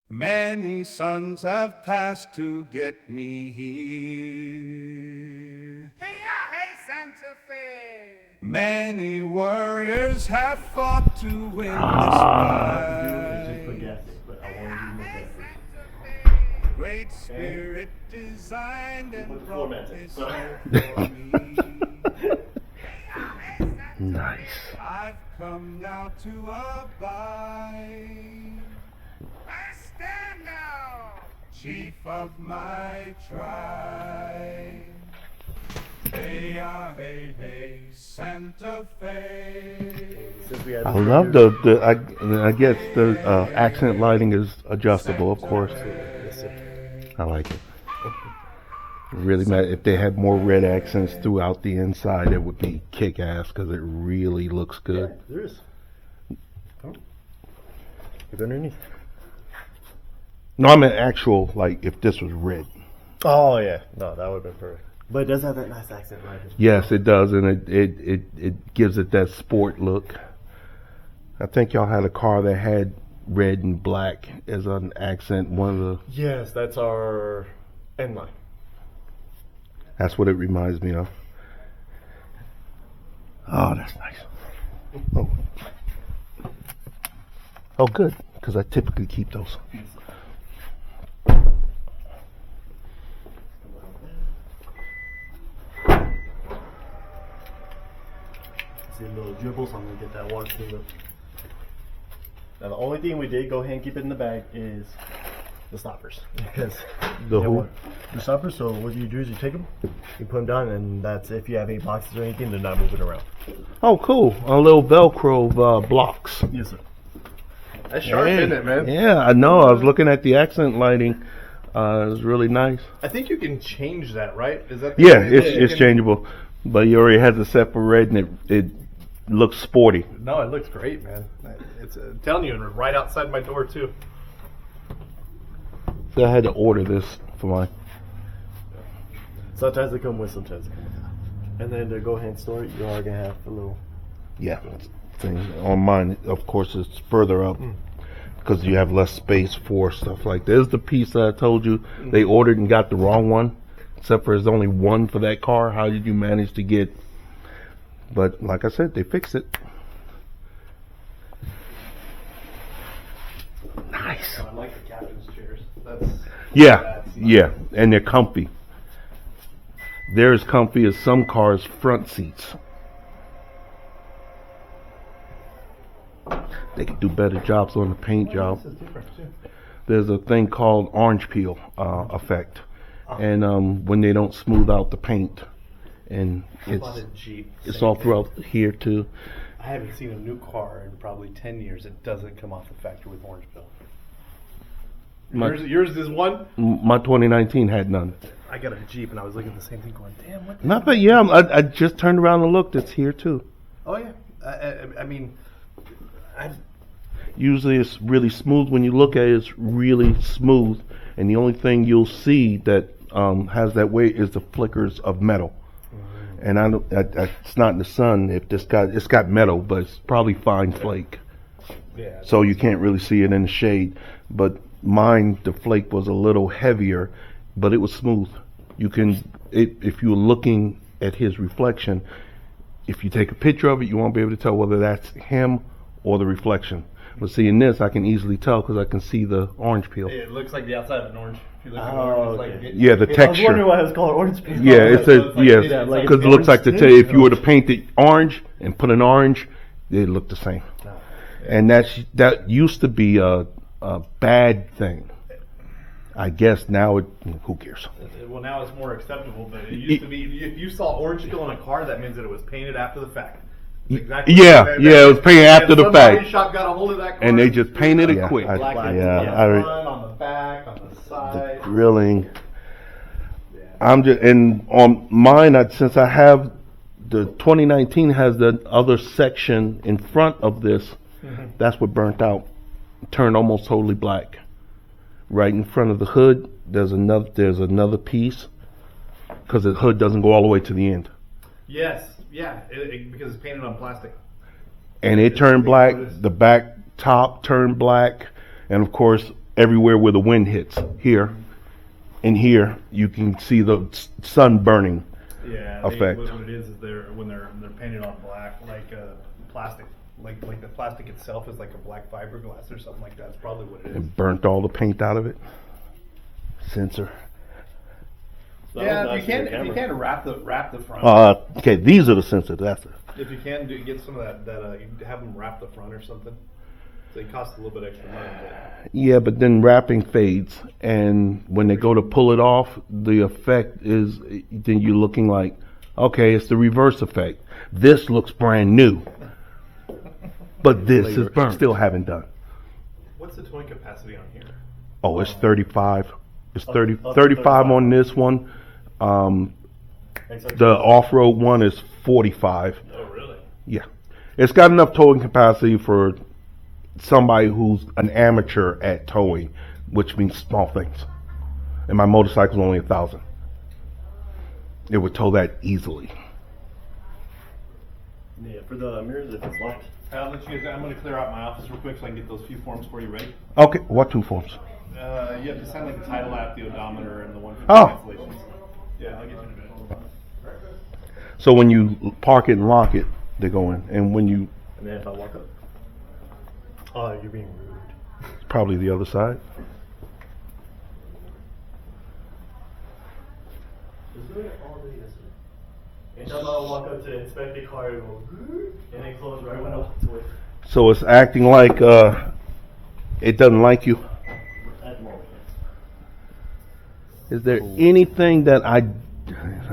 Many suns have passed to get me here. Hey, Santa Fe! Many warriors have fought to win this fight. Great Spirit designed and brought this for me. Nice. I've come now to abide. I stand now! Chief of my tribe. Hey, hey, hey, Santa Fe. I love I guess the accent lighting is adjustable, of course. I like it. Really, if they had more red accents throughout the inside, it would be kick-ass because it really looks good. Yeah, there is. Oh. Look underneath. No, I meant actual, like, if this was red. Oh, yeah. No, that would have been perfect. But it does have that nice accent lighting. Yes, it does, and it gives it that sport look. I think y'all had a car that had red and black as an accent. One of the Yes, that's our end line. that's what it reminds me of. Oh, that's nice. Oh, oh, good, because I typically keep those. See the little dribbles. I'm gonna get that water cooler. Now the only thing we did go ahead and keep it in the bag is the stoppers, because The who? the stoppers. So what you do is you take them, you put them down, and that's if you have any boxes or anything, they're not moving around. Oh, cool. A little Velcro blocks. Yes, sir. That's sharp, isn't it, man? Yeah, I know. I was looking at the accent lighting. It was really nice. I think you can change that, right? Is that Yeah, it's changeable, but you already has it set for red, and it looks sporty. No, it looks great, man. It's I'm telling you, and right outside my door too. So I had to order this for mine. Sometimes they come with, sometimes they come without. And then to go ahead and store it, you are gonna have a little. Yeah, thing on mine. Of course, it's further up because you have less space for stuff like this. There's the piece that I told you they ordered and got the wrong one. Except for there's only one for that car. How did you manage to get? But like I said, they fixed it. Nice. I like the captain's chairs. That's Yeah, yeah, and they're comfy. They're as comfy as some cars' front seats. They could do better jobs on the paint job. this is different too. There's a thing called orange peel effect, and when they don't smooth out the paint, and I bought a Jeep. it's same all thing. throughout here too. I haven't seen a new car in probably 10 years. It doesn't come off the factory with orange peel. Yours is one. My 2019 had none. I got a Jeep and I was looking at the same thing, going, "Damn, what?" Not that, yeah. I just turned around and looked. It's here too. Oh yeah. I mean, Usually it's really smooth. When you look at it, it's really smooth. And the only thing you'll see that has that weight is the flickers of metal. And it's not in the sun. If it's got metal, but it's probably fine flake. yeah. So you can't really see it in the shade. But mine, the flake was a little heavier, but it was smooth. You can, if you're looking at his reflection, if you take a picture of it, you won't be able to tell whether that's him or the reflection. But see, in this, I can easily tell because I can see the orange peel. It looks like the outside of an orange. If you look at Oh, orange, okay. Yeah, the I was texture. wondering why it was called orange peel. Yeah, it's a like- yes, yeah, like because it looks like the orange tail. If you were to tint. paint it orange and put an orange, they look the same. And that used to be a bad thing. I guess now who cares? Well, now it's more acceptable, but it used to be if you saw orange peel on a car, that means that it was painted after the fact. That's exactly Yeah, what yeah, it was painted and after the somebody fact. shop got a hold of that car And they just painted it Yeah, quick. black and Yeah, on the front, on the back, on the side. Grilling. I'm just and on mine. Since I have the 2019 has the other section in front of this, that's what burnt out, turned almost totally black. Right in front of the hood, there's another piece because the hood doesn't go all the way to the end, Yes, yeah, because it's painted on plastic. and it turned black. The back top turned black, and of course everywhere where the wind hits. Here and here, you can see the sun burning. Yeah, effect. What it is they're painted on black, like plastic, like the plastic itself is like a black fiberglass or something like that. That's probably what it is. It burnt all the paint out of it. Sensor. Yeah, if you can wrap the front. Okay, these are the sensors. That's it. If you can get some of that, you have them wrap the front or something. So it costs a little bit extra money. But Yeah, but then wrapping fades, and when they go to pull it off, the effect is then you're looking like, okay, it's the reverse effect. This looks brand new, but this is burnt. Still haven't done. what's the towing capacity on here? Oh, it's 35. It's 30, Up to 35 on this one. The off-road one is 45. Oh, really? Yeah. It's got enough towing capacity for somebody who's an amateur at towing, which means small things. And my motorcycle's only 1,000. It would tow that easily. Yeah, for the mirrors, if it's locked. I'll let you guys, I'm going to clear out my office real quick so I can get those few forms for you ready. Okay, what two forms? You have to sign like the title app, the odometer, and the one for the Oh. cancellations. Yeah, I'll get you in a minute. So when you park it and lock it, they go in. And when you, And then if I walk up. Oh, you're being rude. it's probably the other side. Anytime I walk up to inspect the car, it go, and then close right when I walk away. So it's acting like it doesn't like you. At the moment. Is there anything that I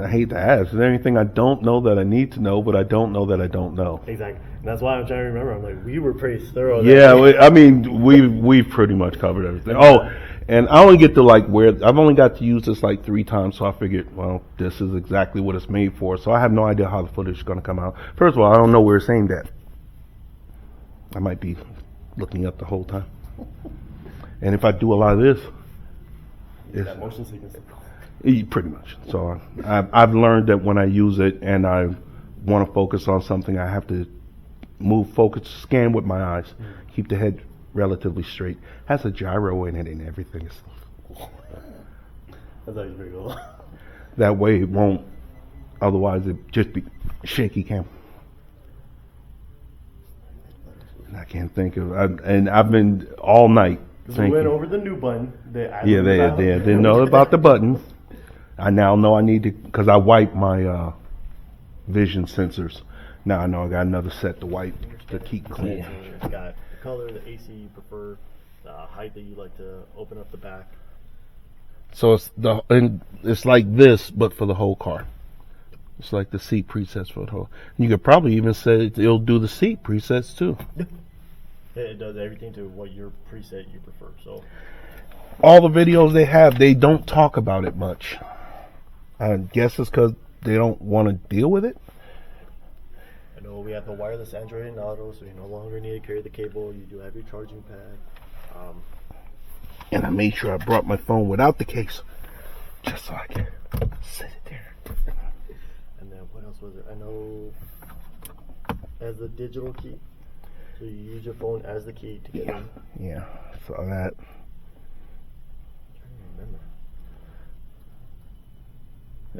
hate to ask, is there anything I don't know that I need to know, but I don't know that I don't know? Exactly. And that's why I'm trying to remember. I'm like, we were pretty thorough. Yeah, I mean, we've pretty much covered everything. Oh, and I only get to I've only got to use this like 3 times, so I figured, well, this is exactly what it's made for. So I have no idea how the footage is going to come out. First of all, I don't know where it's aimed at. I might be looking up the whole time. And if I do a lot of this, it's That motion sickness. pretty much. So I've learned that when I use it and I want to focus on something, I have to scan with my eyes, keep the head relatively straight. Has a gyro in it and everything. That's actually pretty cool. That way it won't, otherwise it'd just be shaky cam. And I can't think of, and I've been all night We thinking. went over the new button. They Didn't know about the button. I now know I need to, because I wiped my vision sensors. Now I know I got another set to wipe to keep clean. It's got the color, the AC you prefer, the height that you like to open up the back. So it's like this, but for the whole car. It's like the seat presets for the whole. You could probably even say it'll do the seat presets too. It does everything to what your preset you prefer. So All the videos they have, they don't talk about it much. I guess it's because they don't want to deal with it. I know we have the wireless Android and Auto, so you no longer need to carry the cable. You do have your charging pad. And I made sure I brought my phone without the case, just so I can sit it there. And then what else was it? I know as a digital key, so you use your phone as the key to get in. Yeah, so that. I don't remember.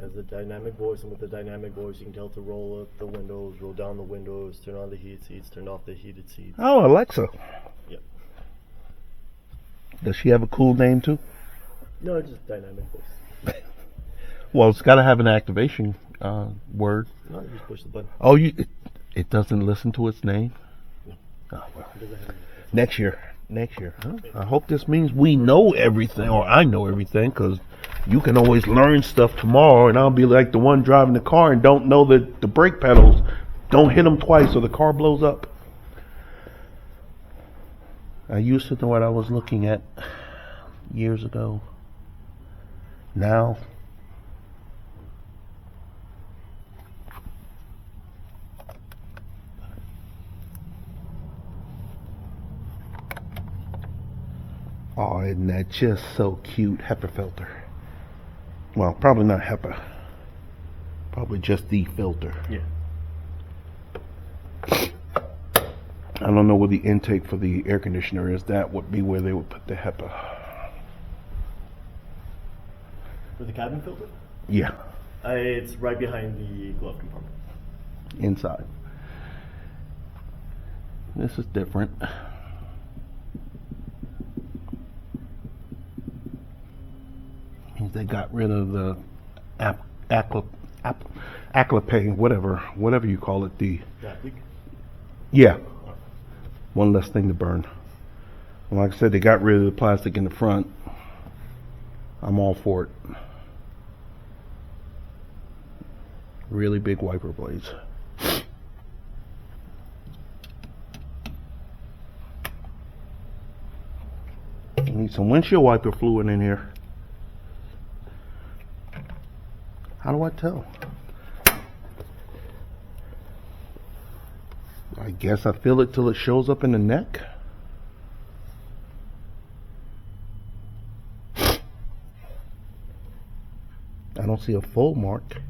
As a dynamic voice, and with the dynamic voice, you can tell to roll up the windows, roll down the windows, turn on the heated seats, turn off the heated seats. Oh, Alexa. Yep. Does she have a cool name too? No, it's just dynamic voice. Well, it's got to have an activation word. No, you just push the button. Oh, it doesn't listen to its name? No. Oh, well. It doesn't have Next year. Huh? I hope this means we know everything, or I know everything, because you can always learn stuff tomorrow, and I'll be like the one driving the car and don't know that the brake pedals don't hit them twice or the car blows up. I used to know what I was looking at years ago. Now, oh, isn't that just so cute? HEPA filter. Well, probably not HEPA. Probably just the filter. Yeah. I don't know where the intake for the air conditioner is. That would be where they would put the HEPA. For the cabin filter? Yeah, It's right behind the glove compartment. inside. This is different. Means they got rid of the aclapay, whatever you call it. Yeah, one less thing to burn. And like I said, they got rid of the plastic in the front. I'm all for it. Really big wiper blades. Need some windshield wiper fluid in here. How do I tell? I guess I feel it till it shows up in the neck. I don't see a full mark.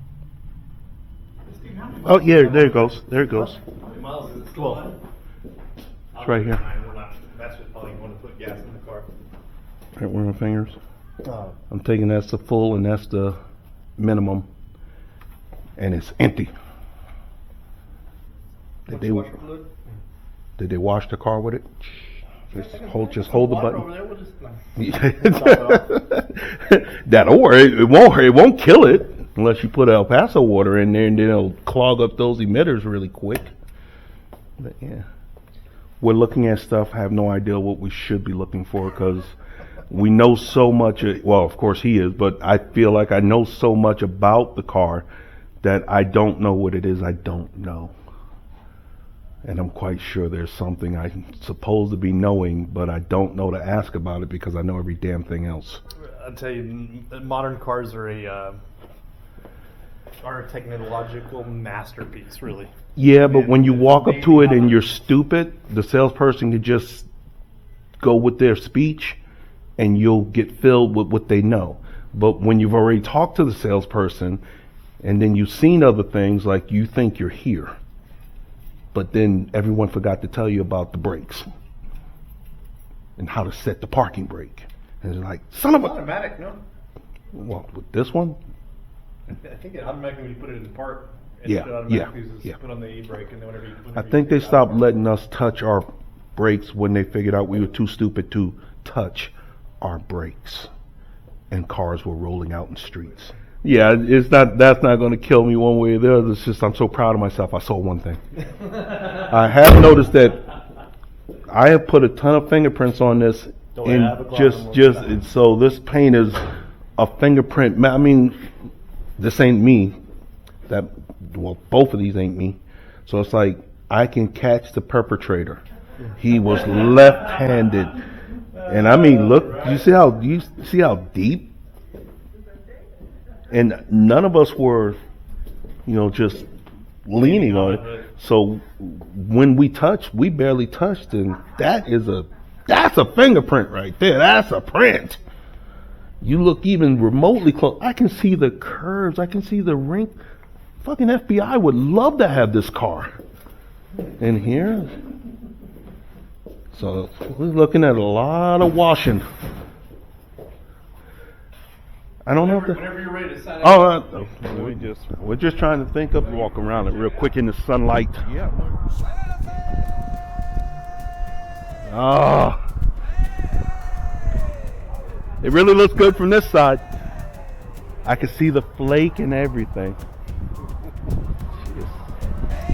Oh yeah, there it goes. There it goes. How many miles is it? 12. It's right here. That's just probably going to put gas in the car. Right where my fingers. Oh. I'm taking that's the full and that's the minimum, and it's empty. Did they wash the car with it? Just hold the button. That'll work. It won't kill it unless you put El Paso water in there, and then it'll clog up those emitters really quick. But yeah, we're looking at stuff. I have no idea what we should be looking for because we know so much. Well, of course he is, but I feel like I know so much about the car that I don't know what it is. I don't know. And I'm quite sure there's something I'm supposed to be knowing, but I don't know to ask about it because I know every damn thing else. I'll tell you, modern cars are a technological masterpiece, really. Yeah, but when you walk up to it and you're stupid, the salesperson can just go with their speech and you'll get filled with what they know. But when you've already talked to the salesperson and then you've seen other things, like you think you're here. But then everyone forgot to tell you about the brakes and how to set the parking brake. And it's like, son of a... Automatic, no? Well, with this one? I think it automatically when you put it in park. Yeah, yeah. Put on the e-brake and then whenever you... I think they stopped letting us touch our brakes when they figured out we were too stupid to touch our brakes. And cars were rolling out in streets. Yeah, that's not going to kill me one way or the other. It's just I'm so proud of myself. I saw one thing. I have noticed that I have put a ton of fingerprints on this, and so this paint is a fingerprint. I mean, this ain't me. Both of these ain't me. So it's like I can catch the perpetrator. He was left-handed, and I mean, look. You see how deep. And none of us were, just leaning on it. So when we touched, we barely touched, and that's a fingerprint right there. That's a print. You look even remotely close. I can see the curves. I can see the ring. Fucking FBI would love to have this car. And here, so we're looking at a lot of washing. I don't know. Whenever you're ready to sign up. We're just trying to think of walk around it real quick in the sunlight. Yeah. Oh, it really looks good from this side. I can see the flake and everything.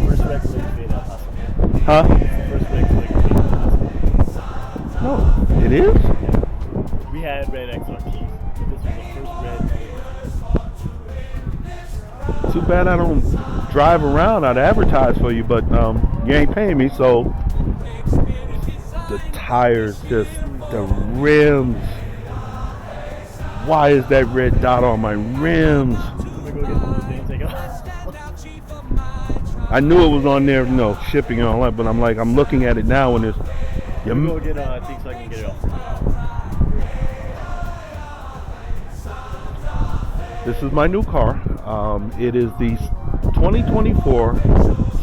First red flag in El Paso. Huh? First red flag in El Paso. No, it is. Yeah. We had red XRTs. This was the first red. Too bad I don't drive around. I'd advertise for you, but you ain't paying me, so the tires, just the rims. Why is that red dot on my rims? I knew it was on there, shipping and all that, but I'm looking at it now and it's... Let me go get a thing so I can get it off. This is my new car. It is the 2024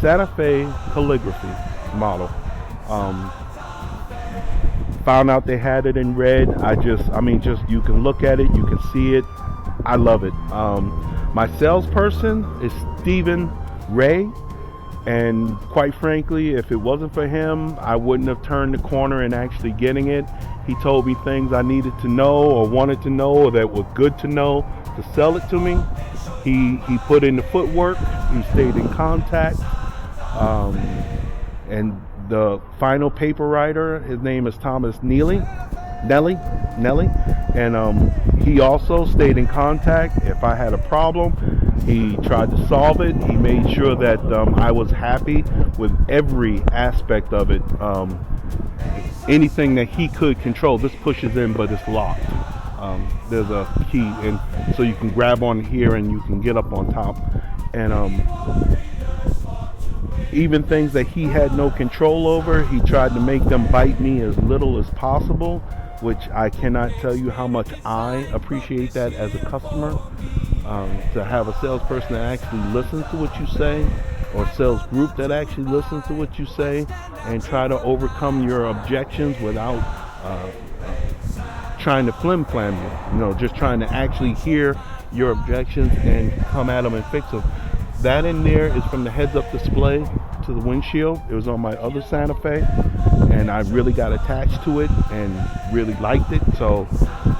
Santa Fe Calligraphy model. Found out they had it in red. You can look at it, you can see it. I love it. My salesperson is Stephen Ray, and quite frankly, if it wasn't for him, I wouldn't have turned the corner in actually getting it. He told me things I needed to know or wanted to know or that were good to know to sell it to me. He put in the footwork. He stayed in contact. And the final paper writer, his name is Thomas Nelley, and he also stayed in contact. If I had a problem, he tried to solve it. He made sure that I was happy with every aspect of it. Anything that he could control, this pushes in, but it's locked. There's a key, and so you can grab on here and you can get up on top. And even things that he had no control over, he tried to make them bite me as little as possible, which I cannot tell you how much I appreciate that as a customer. To have a salesperson that actually listens to what you say, or a sales group that actually listens to what you say and try to overcome your objections without trying to flim-flam you, just trying to actually hear your objections and come at them and fix them. That in there is from the heads-up display to the windshield. It was on my other Santa Fe, and I really got attached to it and really liked it.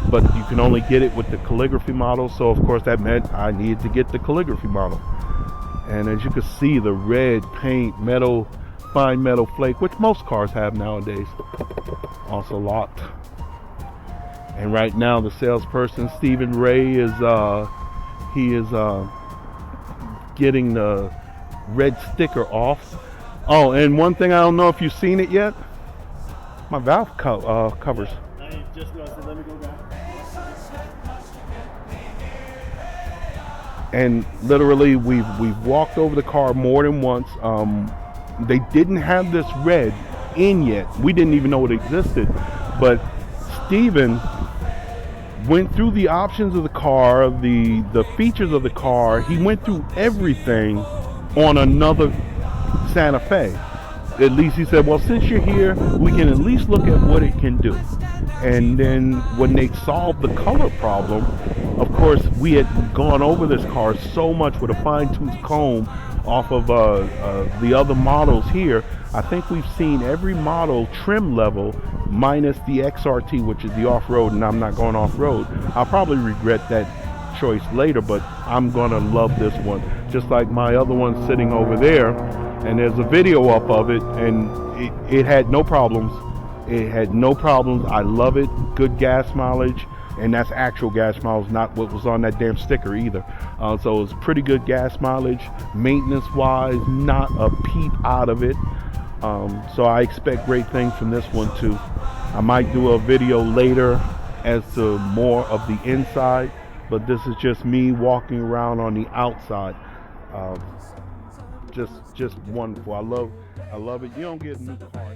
But you can only get it with the calligraphy model, so of course that meant I needed to get the calligraphy model. And as you can see, the red paint, metal, fine metal flake, which most cars have nowadays, also locked. And right now, the salesperson, Stephen Ray, is getting the red sticker off. Oh, and one thing, I don't know if you've seen it yet, my valve covers. I just noticed it. Let me go back. And literally, we've walked over the car more than once. They didn't have this red in yet. We didn't even know it existed. But Steven went through the options of the car, the features of the car. He went through everything on another Santa Fe. At least he said, well, since you're here, we can at least look at what it can do. And then when they solved the color problem, of course, we had gone over this car so much with a fine-tooth comb off of the other models here. I think we've seen every model trim level minus the XRT, which is the off-road, and I'm not going off-road. I'll probably regret that choice later, but I'm gonna love this one. Just like my other one sitting over there, and there's a video up of it, and it had no problems. It had no problems. I love it. Good gas mileage, and that's actual gas mileage, not what was on that damn sticker either. So it's pretty good gas mileage. Maintenance-wise, not a peep out of it. So I expect great things from this one too. I might do a video later as to more of the inside, but this is just me walking around on the outside. Just wonderful. I love it. You don't get a new car.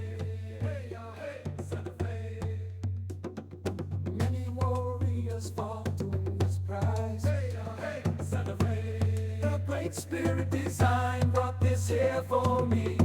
Many warriors fought to win this prize. Santa Fe, the Great Spirit design brought this here for me.